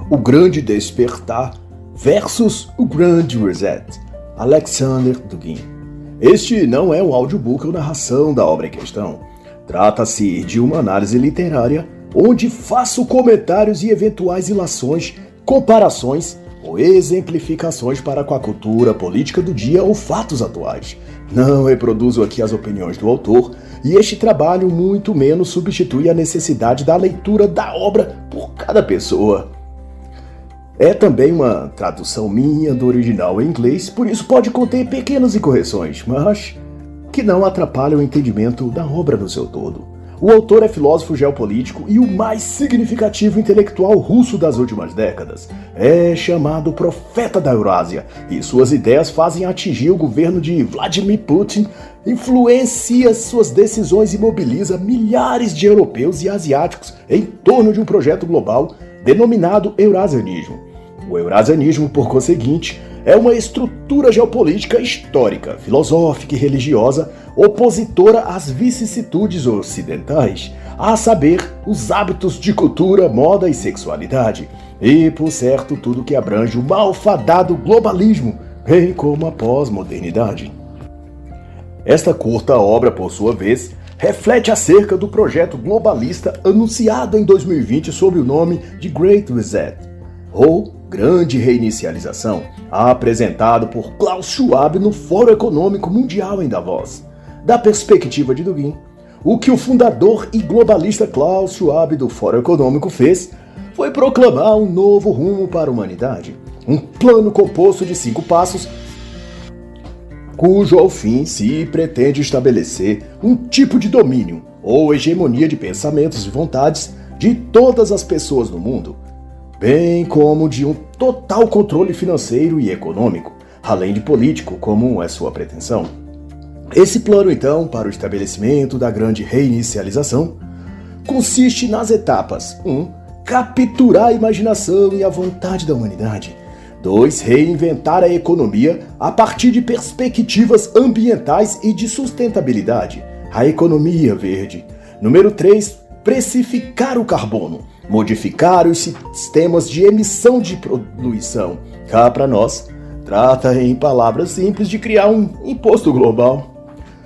O Grande Despertar versus O Grande Reset, Alexander Dugin. Este não é um audiobook ou narração da obra em questão. Trata-se de uma análise literária onde faço comentários e eventuais ilações, comparações ou exemplificações para com a cultura política do dia ou fatos atuais. Não reproduzo aqui as opiniões do autor e este trabalho muito menos substitui a necessidade da leitura da obra por cada pessoa. É também uma tradução minha do original em inglês, por isso pode conter pequenas incorreções, mas que não atrapalham o entendimento da obra no seu todo. O autor é filósofo geopolítico e o mais significativo intelectual russo das últimas décadas. É chamado Profeta da Eurásia e suas ideias fazem atingir o governo de Vladimir Putin, influencia suas decisões e mobiliza milhares de europeus e asiáticos em torno de um projeto global denominado Eurasianismo. O eurasianismo, por conseguinte, é uma estrutura geopolítica histórica, filosófica e religiosa opositora às vicissitudes ocidentais, a saber, os hábitos de cultura, moda e sexualidade, e, por certo, tudo que abrange o malfadado globalismo, bem como a pós-modernidade. Esta curta obra, por sua vez, reflete acerca do projeto globalista anunciado em 2020 sob o nome de Great Reset, ou Grande Reinicialização, apresentado por Klaus Schwab no Fórum Econômico Mundial em Davos. Da perspectiva de Dugin, o que o fundador e globalista Klaus Schwab do Fórum Econômico fez foi proclamar um novo rumo para a humanidade, um plano composto de 5 passos, cujo ao fim se pretende estabelecer um tipo de domínio ou hegemonia de pensamentos e vontades de todas as pessoas no mundo, bem como de um total controle financeiro e econômico, além de político, como é sua pretensão. Esse plano, então, para o estabelecimento da grande reinicialização, consiste nas etapas 1. Capturar a imaginação e a vontade da humanidade. 2. Reinventar a economia a partir de perspectivas ambientais e de sustentabilidade, a economia verde. Número 3. Precificar o carbono, modificar os sistemas de emissão de poluição. Cá para nós, trata em palavras simples de criar um imposto global.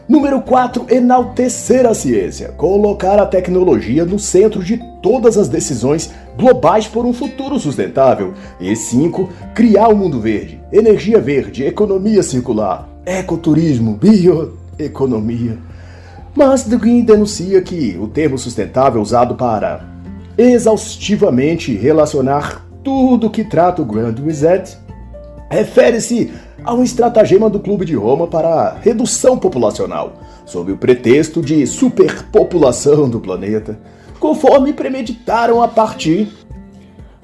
Número 4, enaltecer a ciência, colocar a tecnologia no centro de todas as decisões globais por um futuro sustentável. E 5, criar o mundo verde, energia verde, economia circular, ecoturismo, bioeconomia. Mas Dugin denuncia que o termo sustentável usado para exaustivamente relacionar tudo que trata o Grand Reset refere-se a um estratagema do Clube de Roma para a redução populacional, sob o pretexto de superpopulação do planeta, conforme premeditaram a partir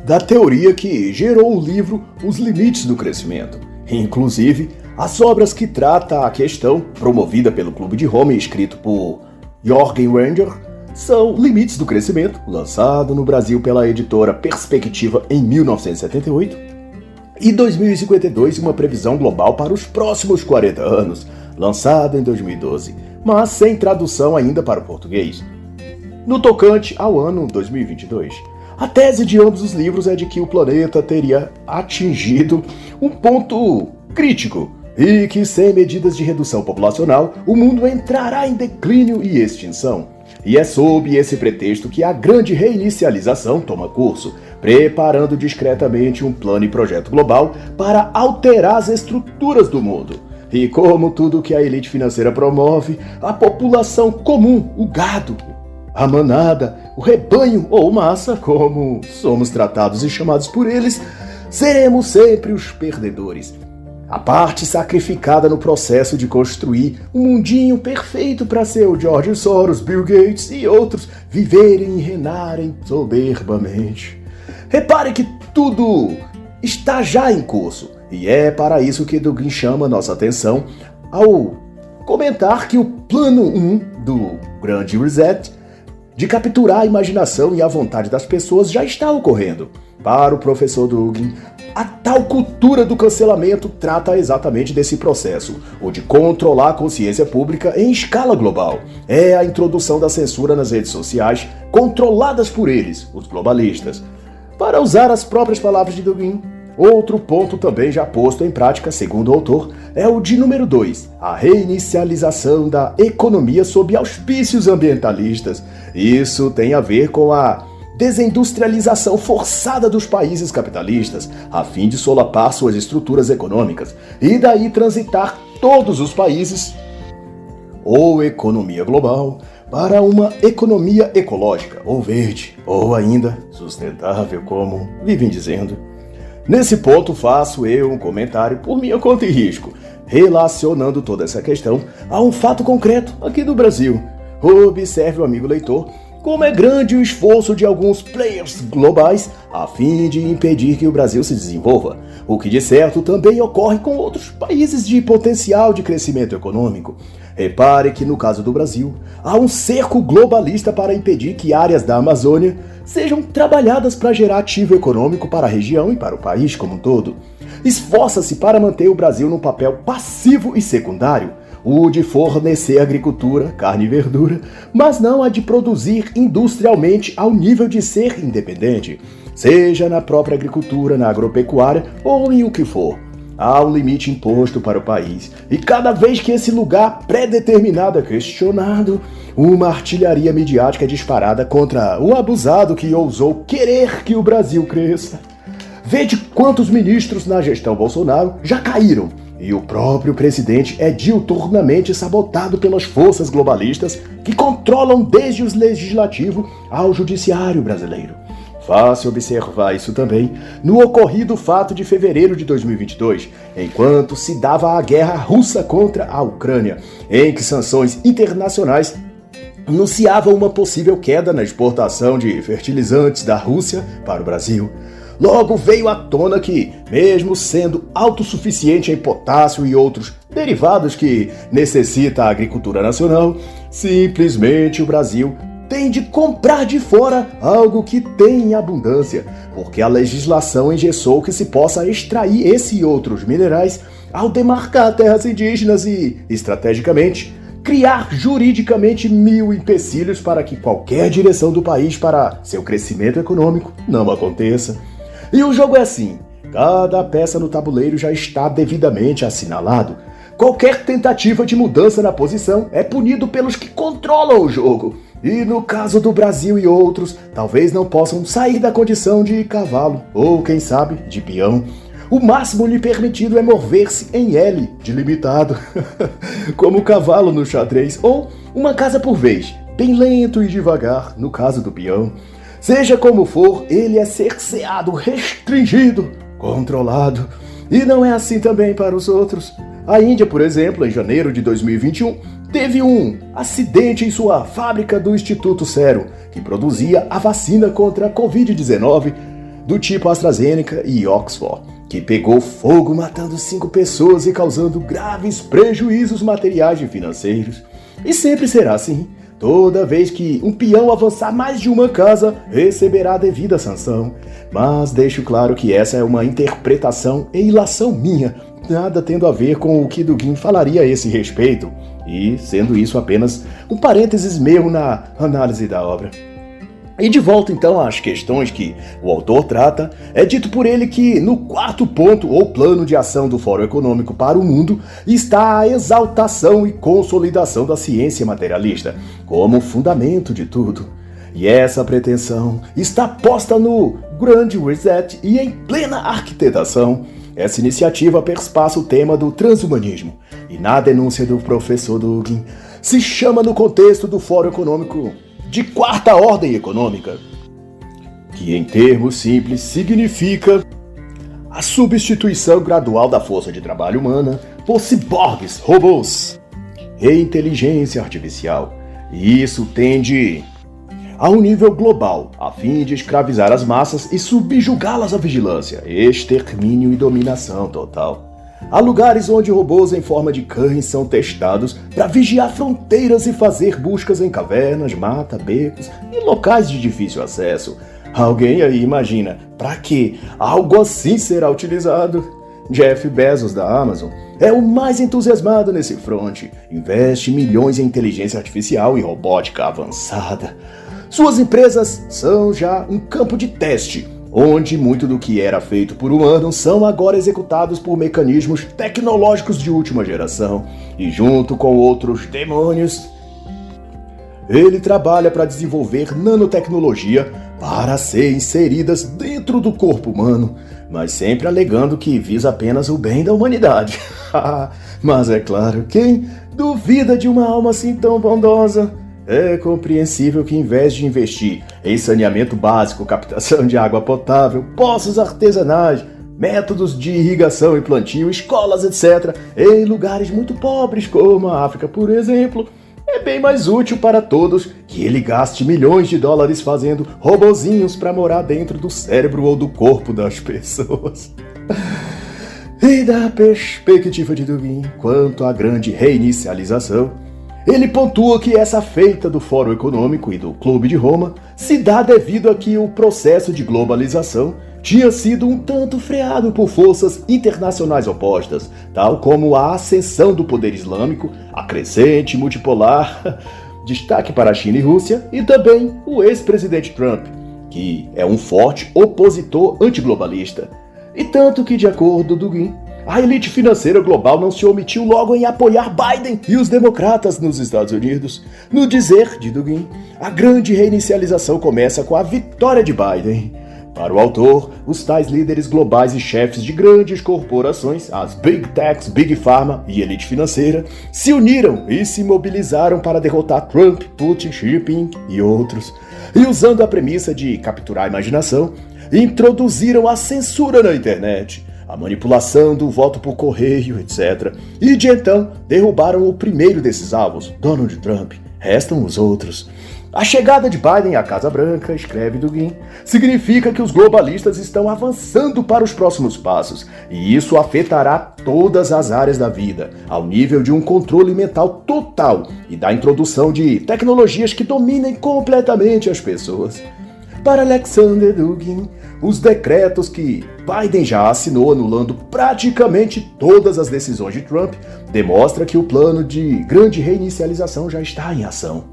da teoria que gerou o livro Os Limites do Crescimento. Inclusive, as obras que trata a questão, promovida pelo Clube de Roma e escrito por Jürgen Ranger, são Limites do Crescimento, lançado no Brasil pela editora Perspectiva em 1978, e 2052, uma previsão global para os próximos 40 anos, lançado em 2012, mas sem tradução ainda para o português. No tocante ao ano 2022, a tese de ambos os livros é de que o planeta teria atingido um ponto crítico e que, sem medidas de redução populacional, o mundo entrará em declínio e extinção. E é sob esse pretexto que a grande reinicialização toma curso, preparando discretamente um plano e projeto global para alterar as estruturas do mundo. E como tudo que a elite financeira promove, a população comum, o gado, a manada, o rebanho ou massa, como somos tratados e chamados por eles, seremos sempre os perdedores. A parte sacrificada no processo de construir um mundinho perfeito para ser o George Soros, Bill Gates e outros viverem e reinarem soberbamente. Repare que tudo está já em curso, e é para isso que Dugin chama nossa atenção ao comentar que o plano 1 do Grande Reset, de capturar a imaginação e a vontade das pessoas, já está ocorrendo. Para o professor Dugin, a tal cultura do cancelamento trata exatamente desse processo, o de controlar a consciência pública em escala global. É a introdução da censura nas redes sociais, controladas por eles, os globalistas. Para usar as próprias palavras de Dugin, outro ponto também já posto em prática, segundo o autor, é o de número 2, a reinicialização da economia sob auspícios ambientalistas. Isso tem a ver com a desindustrialização forçada dos países capitalistas, a fim de solapar suas estruturas econômicas, e daí transitar todos os países ou economia global para uma economia ecológica, ou verde, ou ainda sustentável, como vivem dizendo. Nesse ponto faço eu um comentário por minha conta e risco, relacionando toda essa questão a um fato concreto aqui do Brasil. Observe, o amigo leitor, como é grande o esforço de alguns players globais a fim de impedir que o Brasil se desenvolva, o que de certo também ocorre com outros países de potencial de crescimento econômico. Repare que no caso do Brasil, há um cerco globalista para impedir que áreas da Amazônia sejam trabalhadas para gerar ativo econômico para a região e para o país como um todo. Esforça-se para manter o Brasil num papel passivo e secundário, o de fornecer agricultura, carne e verdura, mas não a de produzir industrialmente ao nível de ser independente, seja na própria agricultura, na agropecuária ou em o que for. Há um limite imposto para o país, e cada vez que esse lugar pré-determinado é questionado, uma artilharia midiática é disparada contra o abusado que ousou querer que o Brasil cresça. Vede quantos ministros na gestão Bolsonaro já caíram, e o próprio presidente é diuturnamente sabotado pelas forças globalistas que controlam desde o legislativo ao judiciário brasileiro. Fácil observar isso também no ocorrido fato de fevereiro de 2022, enquanto se dava a guerra russa contra a Ucrânia, em que sanções internacionais anunciavam uma possível queda na exportação de fertilizantes da Rússia para o Brasil. Logo veio à tona que, mesmo sendo autossuficiente em potássio e outros derivados que necessita a agricultura nacional, simplesmente o Brasil tem de comprar de fora algo que tem em abundância, porque a legislação engessou que se possa extrair esse e outros minerais ao demarcar terras indígenas e, estrategicamente, criar juridicamente 1000 empecilhos para que qualquer direção do país para seu crescimento econômico não aconteça. E o jogo é assim, cada peça no tabuleiro já está devidamente assinalado. Qualquer tentativa de mudança na posição é punido pelos que controlam o jogo. E no caso do Brasil e outros, talvez não possam sair da condição de cavalo, ou quem sabe, de peão. O máximo lhe permitido é mover-se em L, de limitado, como o cavalo no xadrez, ou uma casa por vez, bem lento e devagar, no caso do peão. Seja como for, ele é cerceado, restringido, controlado. E não é assim também para os outros. A Índia, por exemplo, em janeiro de 2021, teve um acidente em sua fábrica do Instituto Serum, que produzia a vacina contra a Covid-19 do tipo AstraZeneca e Oxford, que pegou fogo matando 5 pessoas e causando graves prejuízos materiais e financeiros. E sempre será assim. Toda vez que um peão avançar mais de uma casa, receberá a devida sanção. Mas deixo claro que essa é uma interpretação e ilação minha, nada tendo a ver com o que Dugin falaria a esse respeito, e sendo isso apenas um parênteses meu na análise da obra. E de volta então às questões que o autor trata, é dito por ele que no 4º ponto ou plano de ação do Fórum Econômico para o Mundo está a exaltação e consolidação da ciência materialista como fundamento de tudo. E essa pretensão está posta no Grand Reset e em plena arquitetação. Essa iniciativa perspassa o tema do transhumanismo e na denúncia do professor Dugin se chama no contexto do Fórum Econômico de 4ª ordem econômica, que em termos simples significa a substituição gradual da força de trabalho humana por ciborgues, robôs e inteligência artificial. E isso tende a um nível global, a fim de escravizar as massas e subjugá-las à vigilância, extermínio e dominação total. Há lugares onde robôs em forma de cães são testados para vigiar fronteiras e fazer buscas em cavernas, mata, becos e locais de difícil acesso. Alguém aí imagina, para que algo assim será utilizado? Jeff Bezos da Amazon é o mais entusiasmado nesse fronte, investe milhões em inteligência artificial e robótica avançada. Suas empresas são já um campo de teste, onde muito do que era feito por humanos são agora executados por mecanismos tecnológicos de última geração, e junto com outros demônios, ele trabalha para desenvolver nanotecnologia para ser inseridas dentro do corpo humano, mas sempre alegando que visa apenas o bem da humanidade. Mas é claro, quem duvida de uma alma assim tão bondosa? É compreensível que, em vez de investir em saneamento básico, captação de água potável, poços artesanais, métodos de irrigação e plantio, escolas, etc., em lugares muito pobres como a África, por exemplo, é bem mais útil para todos que ele gaste milhões de dólares fazendo robozinhos para morar dentro do cérebro ou do corpo das pessoas. E da perspectiva de Dugin quanto à grande reinicialização, ele pontua que essa feita do Fórum Econômico e do Clube de Roma se dá devido a que o processo de globalização tinha sido um tanto freado por forças internacionais opostas, tal como a ascensão do poder islâmico, a crescente multipolar, destaque para a China e Rússia, e também o ex-presidente Trump, que é um forte opositor antiglobalista. E tanto que, de acordo com Dugin, a elite financeira global não se omitiu logo em apoiar Biden e os democratas nos Estados Unidos. No dizer de Dugin, a grande reinicialização começa com a vitória de Biden. Para o autor, os tais líderes globais e chefes de grandes corporações, as Big Techs, Big Pharma e elite financeira, se uniram e se mobilizaram para derrotar Trump, Putin, Xi Jinping e outros. E usando a premissa de capturar a imaginação, introduziram a censura na internet, a manipulação do voto por correio, etc. E de então derrubaram o primeiro desses alvos, Donald Trump. Restam os outros. A chegada de Biden à Casa Branca, escreve Dugin, significa que os globalistas estão avançando para os próximos passos, e isso afetará todas as áreas da vida, ao nível de um controle mental total e da introdução de tecnologias que dominem completamente as pessoas. Para Alexander Dugin, os decretos que Biden já assinou anulando praticamente todas as decisões de Trump demonstra que o plano de grande reinicialização já está em ação.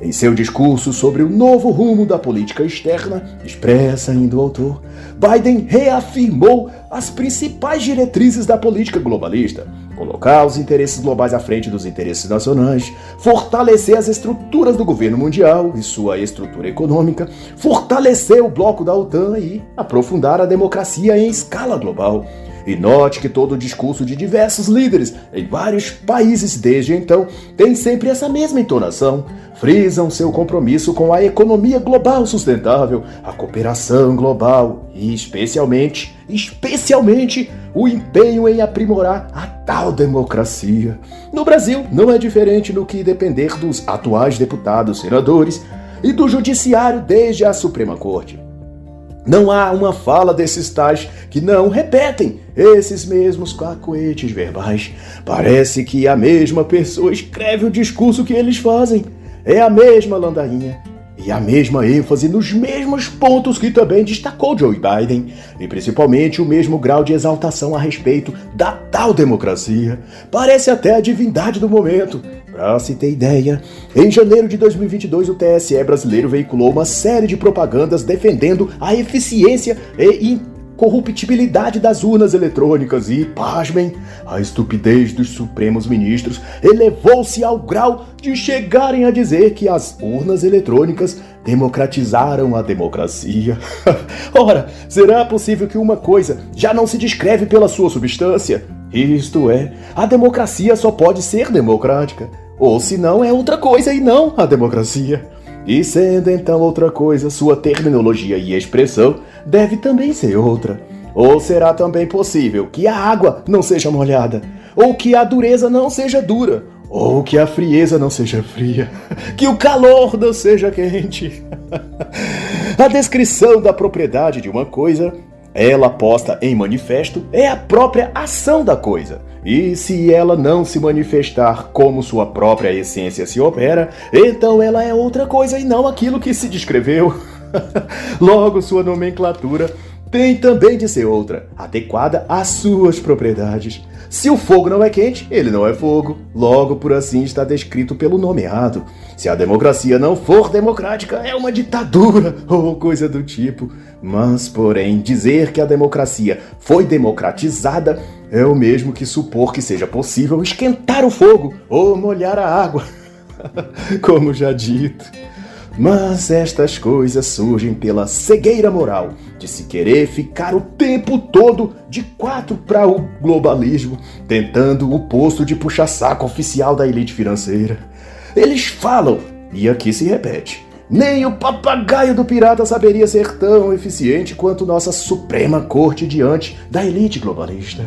Em seu discurso sobre o novo rumo da política externa, expressa ainda o autor, Biden reafirmou as principais diretrizes da política globalista: colocar os interesses globais à frente dos interesses nacionais, fortalecer as estruturas do governo mundial e sua estrutura econômica, fortalecer o bloco da OTAN e aprofundar a democracia em escala global. E note que todo o discurso de diversos líderes em vários países desde então tem sempre essa mesma entonação. Frisam seu compromisso com a economia global sustentável, a cooperação global e, especialmente, o empenho em aprimorar a tal democracia. No Brasil, não é diferente no que depender dos atuais deputados, senadores e do judiciário desde a Suprema Corte. Não há uma fala desses tais que não repetem esses mesmos cacoetes verbais. Parece que a mesma pessoa escreve o discurso que eles fazem. É a mesma ladainha e a mesma ênfase nos mesmos pontos que também destacou Joe Biden, e principalmente o mesmo grau de exaltação a respeito da tal democracia. Parece até a divindade do momento. Para se ter ideia, em janeiro de 2022 o TSE brasileiro veiculou uma série de propagandas defendendo a eficiência e incorruptibilidade das urnas eletrônicas e, pasmem, a estupidez dos supremos ministros elevou-se ao grau de chegarem a dizer que as urnas eletrônicas democratizaram a democracia. Ora, será possível que uma coisa já não se descreve pela sua substância? Isto é, a democracia só pode ser democrática, ou se não é outra coisa e não a democracia. E sendo então outra coisa, sua terminologia e expressão deve também ser outra. Ou será também possível que a água não seja molhada, ou que a dureza não seja dura, ou que a frieza não seja fria, que o calor não seja quente. A descrição da propriedade de uma coisa, ela posta em manifesto, é a própria ação da coisa. E se ela não se manifestar como sua própria essência se opera, então ela é outra coisa e não aquilo que se descreveu. Logo, sua nomenclatura tem também de ser outra, adequada às suas propriedades. Se o fogo não é quente, ele não é fogo. Logo, por assim, está descrito pelo nome errado. Se a democracia não for democrática, é uma ditadura ou coisa do tipo. Mas, porém, dizer que a democracia foi democratizada é o mesmo que supor que seja possível esquentar o fogo ou molhar a água. Como já dito. Mas estas coisas surgem pela cegueira moral de se querer ficar o tempo todo de quatro para o globalismo, tentando o posto de puxa-saco oficial da elite financeira. Eles falam, e aqui se repete, nem o papagaio do pirata saberia ser tão eficiente quanto nossa Suprema Corte diante da elite globalista.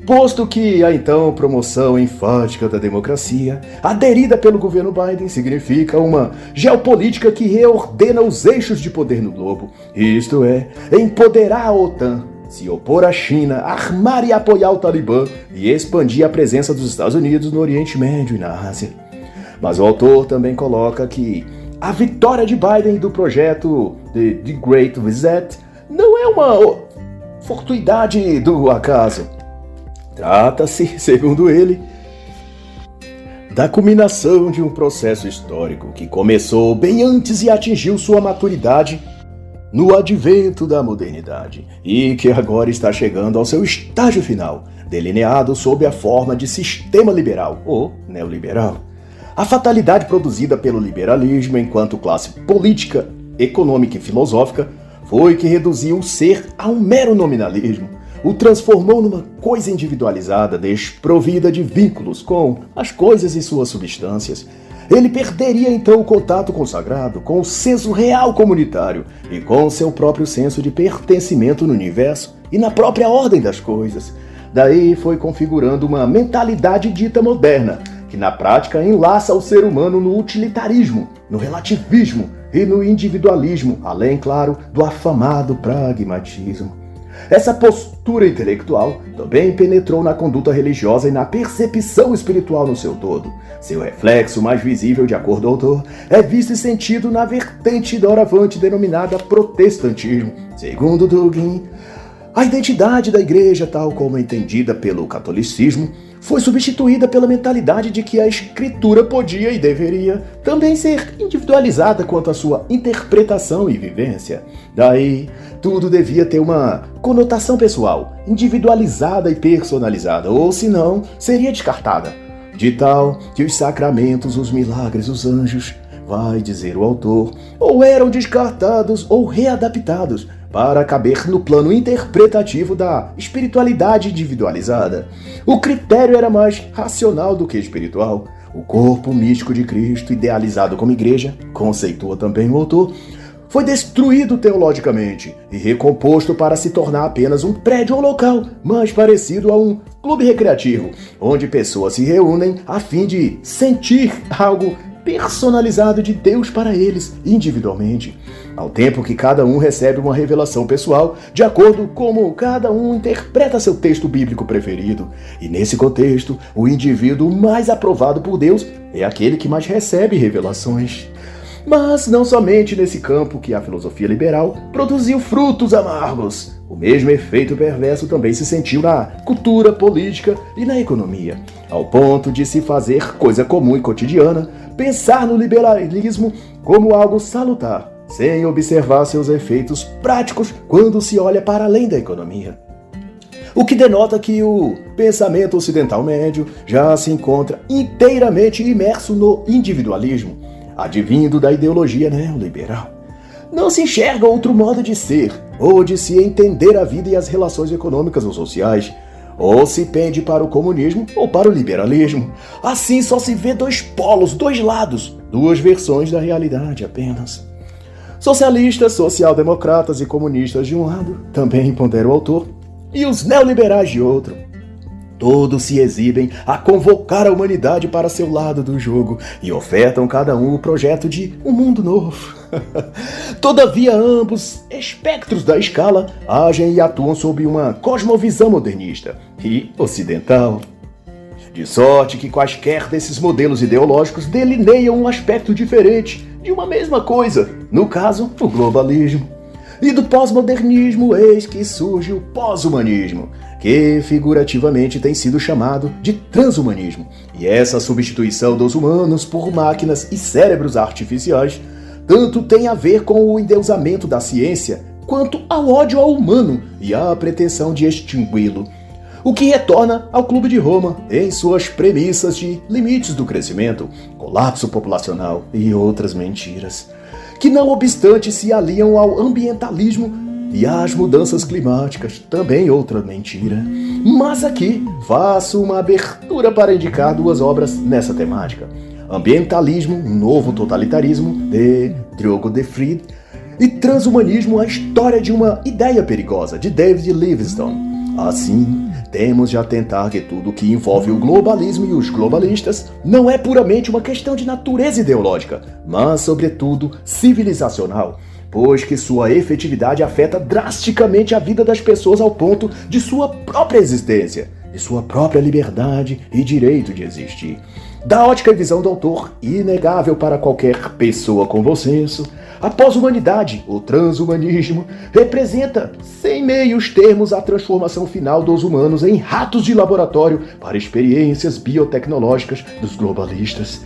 Posto que a então promoção enfática da democracia, aderida pelo governo Biden, significa uma geopolítica que reordena os eixos de poder no globo, isto é, empoderar a OTAN, se opor à China, armar e apoiar o Talibã e expandir a presença dos Estados Unidos no Oriente Médio e na Ásia. Mas o autor também coloca que a vitória de Biden do projeto The Great Reset não é uma fortuidade do acaso. Trata-se, segundo ele, da culminação de um processo histórico que começou bem antes e atingiu sua maturidade no advento da modernidade e que agora está chegando ao seu estágio final, delineado sob a forma de sistema liberal ou neoliberal. A fatalidade produzida pelo liberalismo enquanto classe política, econômica e filosófica foi que reduziu o ser a um mero nominalismo, o transformou numa coisa individualizada, desprovida de vínculos com as coisas e suas substâncias. Ele perderia então o contato com o sagrado, com o senso real comunitário e com seu próprio senso de pertencimento no universo e na própria ordem das coisas. Daí foi configurando uma mentalidade dita moderna, que na prática enlaça o ser humano no utilitarismo, no relativismo e no individualismo, além, claro, do afamado pragmatismo. Essa postura intelectual também penetrou na conduta religiosa e na percepção espiritual no seu todo. Seu reflexo mais visível, de acordo ao autor, é visto e sentido na vertente doravante denominada protestantismo. Segundo Dugin, a identidade da igreja, tal como entendida pelo catolicismo, foi substituída pela mentalidade de que a escritura podia e deveria também ser individualizada quanto à sua interpretação e vivência. Daí, tudo devia ter uma conotação pessoal, individualizada e personalizada, ou senão, seria descartada. De tal que os sacramentos, os milagres, os anjos, vai dizer o autor, ou eram descartados ou readaptados para caber no plano interpretativo da espiritualidade individualizada. O critério era mais racional do que espiritual. O corpo místico de Cristo, idealizado como igreja, conceitua também o autor, foi destruído teologicamente e recomposto para se tornar apenas um prédio ou local mais parecido a um clube recreativo, onde pessoas se reúnem a fim de sentir algo personalizado de Deus para eles, individualmente, ao tempo que cada um recebe uma revelação pessoal de acordo com como cada um interpreta seu texto bíblico preferido. E nesse contexto, o indivíduo mais aprovado por Deus é aquele que mais recebe revelações. Mas não somente nesse campo que a filosofia liberal produziu frutos amargos. O mesmo efeito perverso também se sentiu na cultura política e na economia, ao ponto de se fazer coisa comum e cotidiana, pensar no liberalismo como algo salutar, sem observar seus efeitos práticos quando se olha para além da economia. O que denota que o pensamento ocidental médio já se encontra inteiramente imerso no individualismo, advindo da ideologia neoliberal. Não se enxerga outro modo de ser, ou de se entender a vida e as relações econômicas ou sociais, ou se pende para o comunismo ou para o liberalismo. Assim só se vê dois polos, dois lados, duas versões da realidade apenas. Socialistas, social-democratas e comunistas de um lado, também pondera o autor, e os neoliberais de outro. Todos se exibem a convocar a humanidade para seu lado do jogo e ofertam cada um o projeto de um mundo novo. Todavia, ambos espectros da escala agem e atuam sob uma cosmovisão modernista e ocidental. De sorte que quaisquer desses modelos ideológicos delineiam um aspecto diferente de uma mesma coisa, no caso, o globalismo. E do pós-modernismo, eis que surge o pós-humanismo, que figurativamente tem sido chamado de transhumanismo. E essa substituição dos humanos por máquinas e cérebros artificiais tanto tem a ver com o endeusamento da ciência, quanto ao ódio ao humano e à pretensão de extingui-lo. O que retorna ao Clube de Roma em suas premissas de limites do crescimento, colapso populacional e outras mentiras, que não obstante se aliam ao ambientalismo e às mudanças climáticas, também outra mentira. Mas aqui faço uma abertura para indicar duas obras nessa temática: Ambientalismo, um novo totalitarismo, de Diogo de Fried, e Transhumanismo, a história de uma ideia perigosa, de David Livingstone. Assim, temos de atentar que tudo que envolve o globalismo e os globalistas não é puramente uma questão de natureza ideológica, mas, sobretudo, civilizacional, pois que sua efetividade afeta drasticamente a vida das pessoas ao ponto de sua própria existência, de sua própria liberdade e direito de existir. Da ótica e visão do autor, inegável para qualquer pessoa com bom senso, a pós-humanidade, o transhumanismo, representa, sem meios termos, a transformação final dos humanos em ratos de laboratório para experiências biotecnológicas dos globalistas.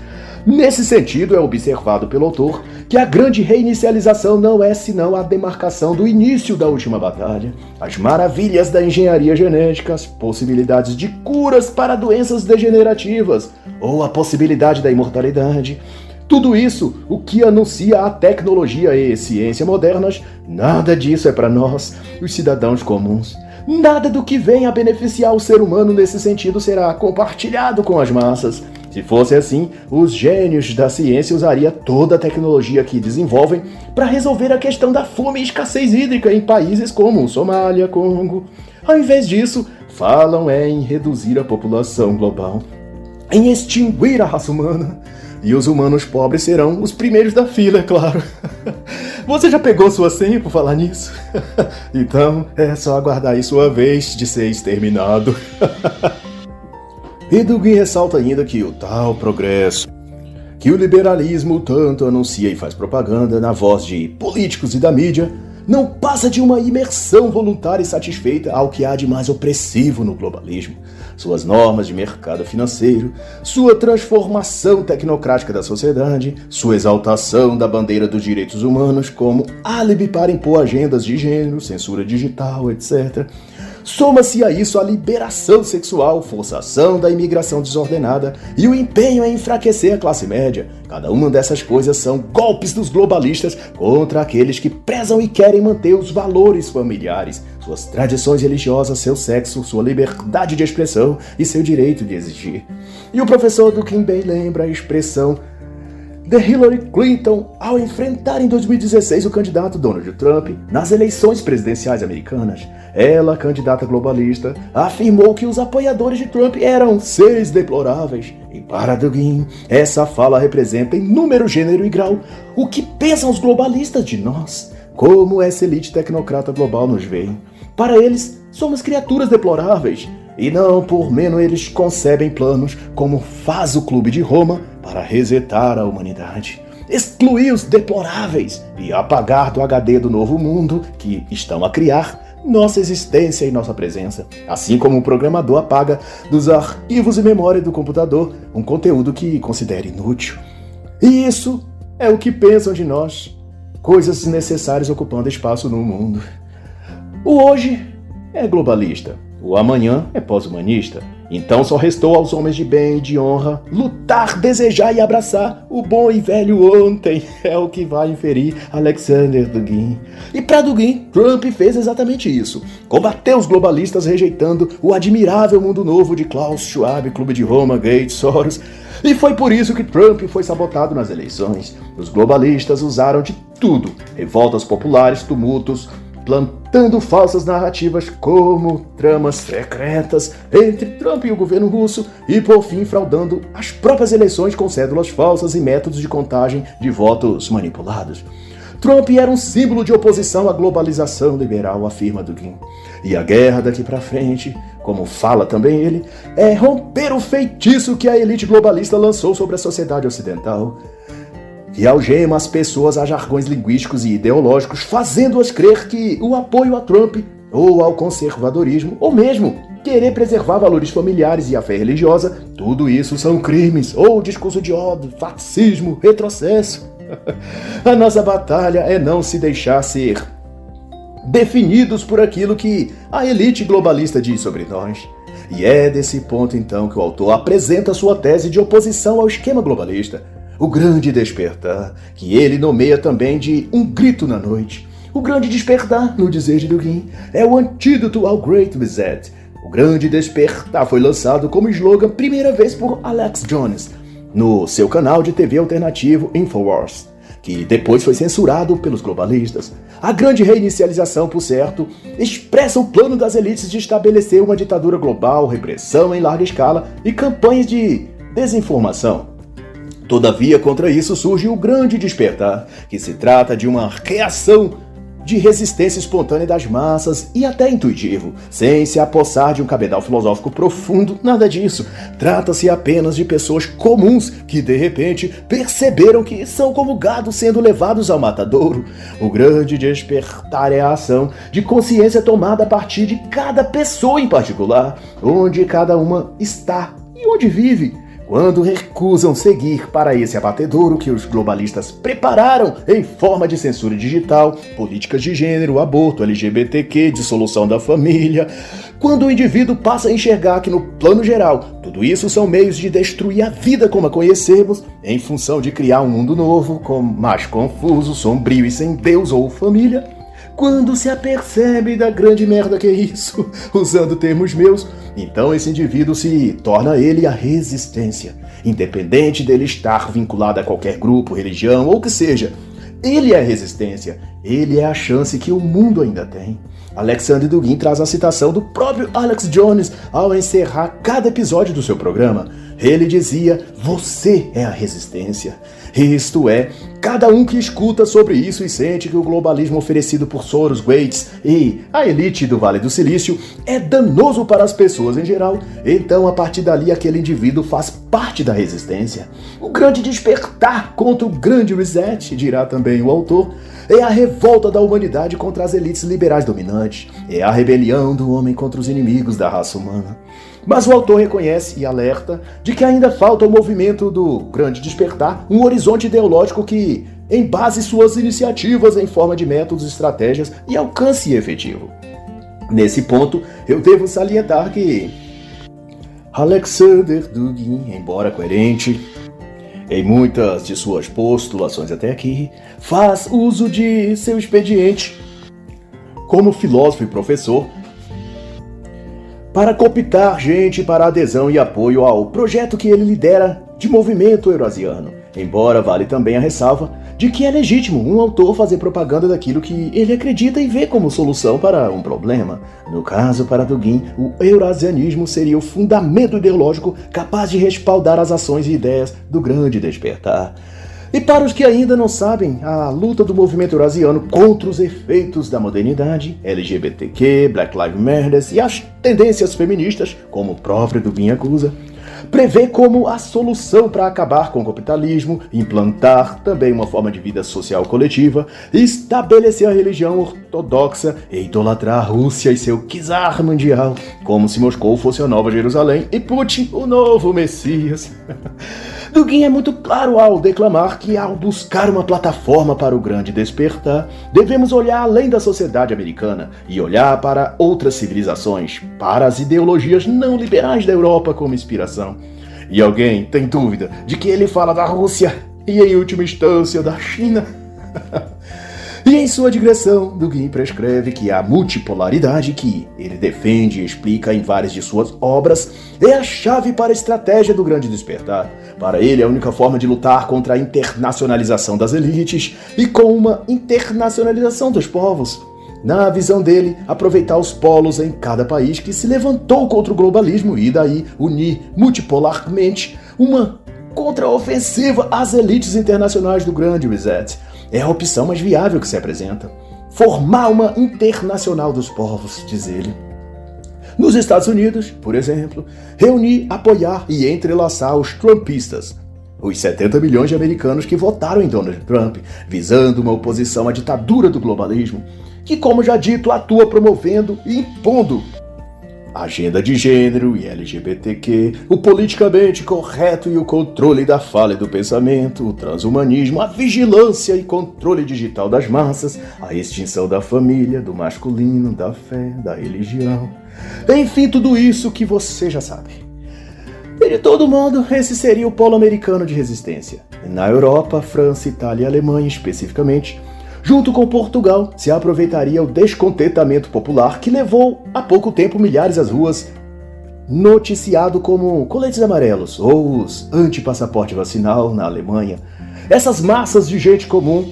Nesse sentido, é observado pelo autor que a grande reinicialização não é senão a demarcação do início da última batalha, as maravilhas da engenharia genética, as possibilidades de curas para doenças degenerativas ou a possibilidade da imortalidade. Tudo isso, o que anuncia a tecnologia e ciência modernas, nada disso é para nós, os cidadãos comuns. Nada do que vem a beneficiar o ser humano nesse sentido será compartilhado com as massas. Se fosse assim, os gênios da ciência usariam toda a tecnologia que desenvolvem para resolver a questão da fome e escassez hídrica em países como Somália, Congo. Ao invés disso, falam em reduzir a população global, em extinguir a raça humana. E os humanos pobres serão os primeiros da fila, é claro. Você já pegou sua senha por falar nisso? Então, é só aguardar aí sua vez de ser exterminado. E Dugin ressalta ainda que o tal progresso, que o liberalismo tanto anuncia e faz propaganda na voz de políticos e da mídia, não passa de uma imersão voluntária e satisfeita ao que há de mais opressivo no globalismo, suas normas de mercado financeiro, sua transformação tecnocrática da sociedade, sua exaltação da bandeira dos direitos humanos como álibi para impor agendas de gênero, censura digital, etc. Soma-se a isso a liberação sexual, forçação da imigração desordenada e o empenho em enfraquecer a classe média. Cada uma dessas coisas são golpes dos globalistas contra aqueles que prezam e querem manter os valores familiares, suas tradições religiosas, seu sexo, sua liberdade de expressão e seu direito de existir. E o professor Dugin bem lembra a expressão de Hillary Clinton ao enfrentar em 2016 o candidato Donald Trump nas eleições presidenciais americanas. Ela, candidata globalista, afirmou que os apoiadores de Trump eram seres deploráveis. E para Dugin, essa fala representa em número, gênero e grau o que pensam os globalistas de nós, como essa elite tecnocrata global nos vê. Para eles, somos criaturas deploráveis, e não por menos eles concebem planos como faz o Clube de Roma para resetar a humanidade, excluir os deploráveis e apagar do HD do novo mundo que estão a criar nossa existência e nossa presença, assim como o programador apaga dos arquivos e memória do computador um conteúdo que considera inútil. E isso é o que pensam de nós, coisas desnecessárias ocupando espaço no mundo. O hoje é globalista, o amanhã é pós-humanista. Então só restou aos homens de bem e de honra lutar, desejar e abraçar o bom e velho ontem. É o que vai inferir Alexander Dugin. E para Dugin, Trump fez exatamente isso. Combateu os globalistas rejeitando o admirável mundo novo de Klaus Schwab, Clube de Roma, Gates, Soros. E foi por isso que Trump foi sabotado nas eleições. Os globalistas usaram de tudo. Revoltas populares, tumultos, plantando falsas narrativas como tramas secretas entre Trump e o governo russo e, por fim, fraudando as próprias eleições com cédulas falsas e métodos de contagem de votos manipulados. Trump era um símbolo de oposição à globalização liberal, afirma Dugin. E a guerra daqui para frente, como fala também ele, é romper o feitiço que a elite globalista lançou sobre a sociedade ocidental. que algema as pessoas a jargões linguísticos e ideológicos, fazendo-as crer que o apoio a Trump ou ao conservadorismo, ou mesmo querer preservar valores familiares e a fé religiosa, tudo isso são crimes, ou discurso de ódio, fascismo, retrocesso. A nossa batalha é não se deixar ser definidos por aquilo que a elite globalista diz sobre nós. E é desse ponto então que o autor apresenta sua tese de oposição ao esquema globalista, o grande despertar, que ele nomeia também de um grito na noite. O grande despertar, no dizer de Dugin, é o antídoto ao Great Reset. O grande despertar foi lançado como slogan primeira vez por Alex Jones, no seu canal de TV alternativo Infowars, que depois foi censurado pelos globalistas. A grande reinicialização, por certo, expressa o plano das elites de estabelecer uma ditadura global, repressão em larga escala e campanhas de desinformação. Todavia, contra isso surge o grande despertar, que se trata de uma reação de resistência espontânea das massas e até intuitivo, sem se apossar de um cabedal filosófico profundo, nada disso. Trata-se apenas de pessoas comuns que, de repente, perceberam que são como gado sendo levados ao matadouro. O grande despertar é a ação de consciência tomada a partir de cada pessoa em particular, onde cada uma está e onde vive. Quando recusam seguir para esse abatedouro que os globalistas prepararam em forma de censura digital, políticas de gênero, aborto, LGBTQ, dissolução da família, quando o indivíduo passa a enxergar que no plano geral, tudo isso são meios de destruir a vida como a conhecemos, em função de criar um mundo novo, mais confuso, sombrio e sem Deus ou família, quando se apercebe da grande merda que é isso, usando termos meus, então esse indivíduo se torna ele a resistência, independente dele estar vinculado a qualquer grupo, religião ou que seja. Ele é a resistência, ele é a chance que o mundo ainda tem. Alexander Dugin traz a citação do próprio Alex Jones ao encerrar cada episódio do seu programa. Ele dizia: você é a resistência. Isto é, cada um que escuta sobre isso e sente que o globalismo oferecido por Soros, Gates e a elite do Vale do Silício é danoso para as pessoas em geral, então a partir dali aquele indivíduo faz parte da resistência. O grande despertar contra o grande reset, dirá também o autor, é a revolta da humanidade contra as elites liberais dominantes, é a rebelião do homem contra os inimigos da raça humana. Mas o autor reconhece e alerta de que ainda falta ao movimento do grande despertar um horizonte ideológico que embase suas iniciativas em forma de métodos, estratégias e alcance efetivo. Nesse ponto, eu devo salientar que Alexander Dugin, embora coerente em muitas de suas postulações até aqui, faz uso de seu expediente como filósofo e professor para cooptar gente para adesão e apoio ao projeto que ele lidera de movimento eurasiano, embora vale também a ressalva de que é legítimo um autor fazer propaganda daquilo que ele acredita e vê como solução para um problema. No caso, para Dugin, o eurasianismo seria o fundamento ideológico capaz de respaldar as ações e ideias do grande despertar. E para os que ainda não sabem, a luta do movimento eurasiano contra os efeitos da modernidade, LGBTQ, Black Lives Matter e as tendências feministas, como o próprio Dugin acusa, prevê como a solução para acabar com o capitalismo, implantar também uma forma de vida social coletiva, estabelecer a religião ortodoxa e idolatrar a Rússia e seu czar mundial, como se Moscou fosse a nova Jerusalém e Putin o novo Messias. Dugin é muito claro ao declamar que, ao buscar uma plataforma para o grande despertar, devemos olhar além da sociedade americana e olhar para outras civilizações, para as ideologias não liberais da Europa como inspiração. E alguém tem dúvida de que ele fala da Rússia e, em última instância, da China? E em sua digressão, Dugin prescreve que a multipolaridade que ele defende e explica em várias de suas obras é a chave para a estratégia do grande despertar. Para ele, é a única forma de lutar contra a internacionalização das elites e com uma internacionalização dos povos. Na visão dele, aproveitar os polos em cada país que se levantou contra o globalismo e daí unir multipolarmente uma contraofensiva às elites internacionais do grande reset. É a opção mais viável que se apresenta. Formar uma internacional dos povos, diz ele. Nos Estados Unidos, por exemplo, reunir, apoiar e entrelaçar os trumpistas, os 70 milhões de americanos que votaram em Donald Trump, visando uma oposição à ditadura do globalismo, que, como já dito, atua promovendo e impondo a agenda de gênero e LGBTQ, o politicamente correto e o controle da fala e do pensamento, o transhumanismo, a vigilância e controle digital das massas, a extinção da família, do masculino, da fé, da religião. Enfim, tudo isso que você já sabe. E de todo modo, esse seria o polo americano de resistência. Na Europa, França, Itália e Alemanha, especificamente, junto com Portugal, se aproveitaria o descontentamento popular que levou há pouco tempo milhares às ruas, noticiado como coletes amarelos ou os anti-passaporte vacinal na Alemanha. Essas massas de gente comum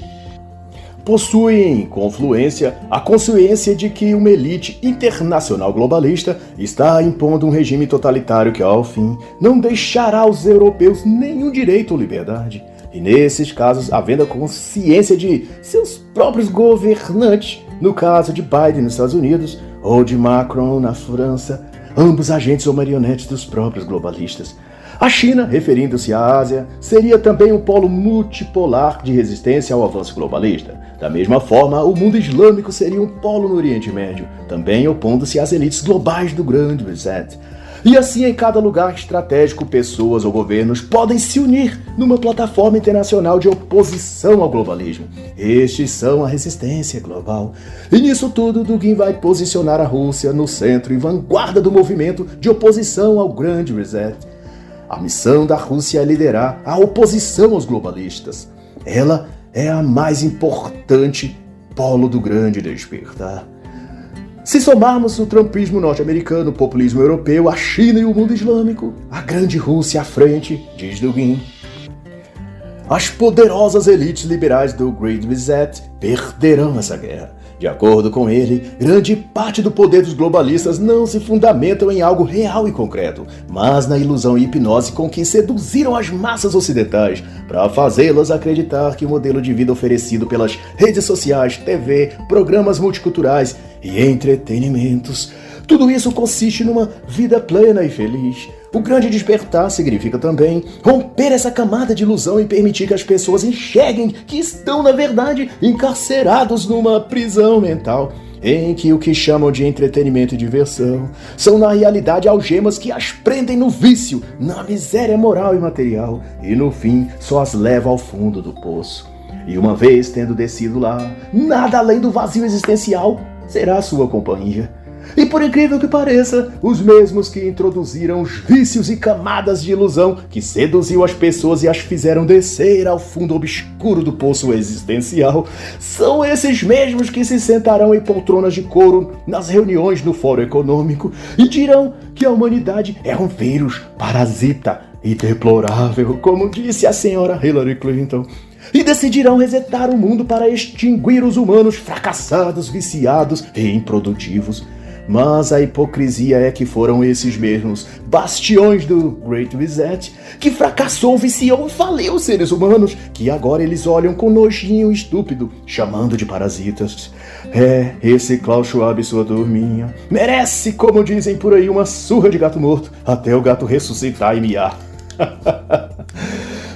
possuem confluência a consciência de que uma elite internacional globalista está impondo um regime totalitário que, ao fim, não deixará aos europeus nenhum direito ou liberdade. E nesses casos, havendo a consciência de seus próprios governantes, no caso de Biden nos Estados Unidos ou de Macron na França, ambos agentes ou marionetes dos próprios globalistas. A China, referindo-se à Ásia, seria também um polo multipolar de resistência ao avanço globalista. Da mesma forma, o mundo islâmico seria um polo no Oriente Médio, também opondo-se às elites globais do Grande Reset. E assim, em cada lugar estratégico, pessoas ou governos podem se unir numa plataforma internacional de oposição ao globalismo. Estes são a resistência global. E nisso tudo, Dugin vai posicionar a Rússia no centro e vanguarda do movimento de oposição ao Grande Reset. A missão da Rússia é liderar a oposição aos globalistas. Ela é a mais importante polo do Grande Despertar. Se somarmos o trumpismo norte-americano, o populismo europeu, a China e o mundo islâmico, a grande Rússia à frente, diz Dugin, as poderosas elites liberais do Great Reset perderão essa guerra. De acordo com ele, grande parte do poder dos globalistas não se fundamentam em algo real e concreto, mas na ilusão e hipnose com que seduziram as massas ocidentais para fazê-las acreditar que o modelo de vida oferecido pelas redes sociais, TV, programas multiculturais e entretenimentos, tudo isso consiste numa vida plena e feliz. O grande despertar significa também romper essa camada de ilusão e permitir que as pessoas enxerguem que estão, na verdade, encarcerados numa prisão mental, em que o que chamam de entretenimento e diversão são, na realidade, algemas que as prendem no vício, na miséria moral e material, e no fim só as levam ao fundo do poço. E uma vez tendo descido lá, nada além do vazio existencial será a sua companhia. E por incrível que pareça, os mesmos que introduziram os vícios e camadas de ilusão que seduziu as pessoas e as fizeram descer ao fundo obscuro do poço existencial, são esses mesmos que se sentarão em poltronas de couro nas reuniões do Fórum Econômico e dirão que a humanidade é um vírus parasita e deplorável, como disse a senhora Hillary Clinton, e decidirão resetar o mundo para extinguir os humanos fracassados, viciados e improdutivos. Mas a hipocrisia é que foram esses mesmos bastiões do Great Reset que fracassou, viciou e faliu os seres humanos, que agora eles olham com nojinho estúpido, chamando de parasitas. Esse Klaus Schwab, sua turminha, merece, como dizem por aí, uma surra de gato morto, até o gato ressuscitar e miar.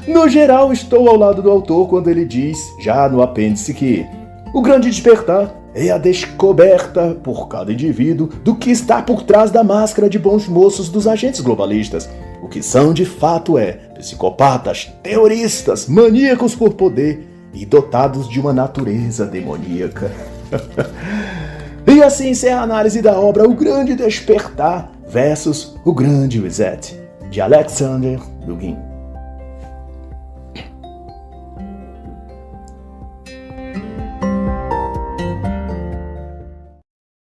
No geral, estou ao lado do autor quando ele diz, já no apêndice, que o grande despertar é a descoberta por cada indivíduo do que está por trás da máscara de bons moços dos agentes globalistas. O que são de fato psicopatas, terroristas, maníacos por poder e dotados de uma natureza demoníaca. E assim encerra a análise da obra O Grande Despertar versus O Grande Reset, de Alexander Dugin.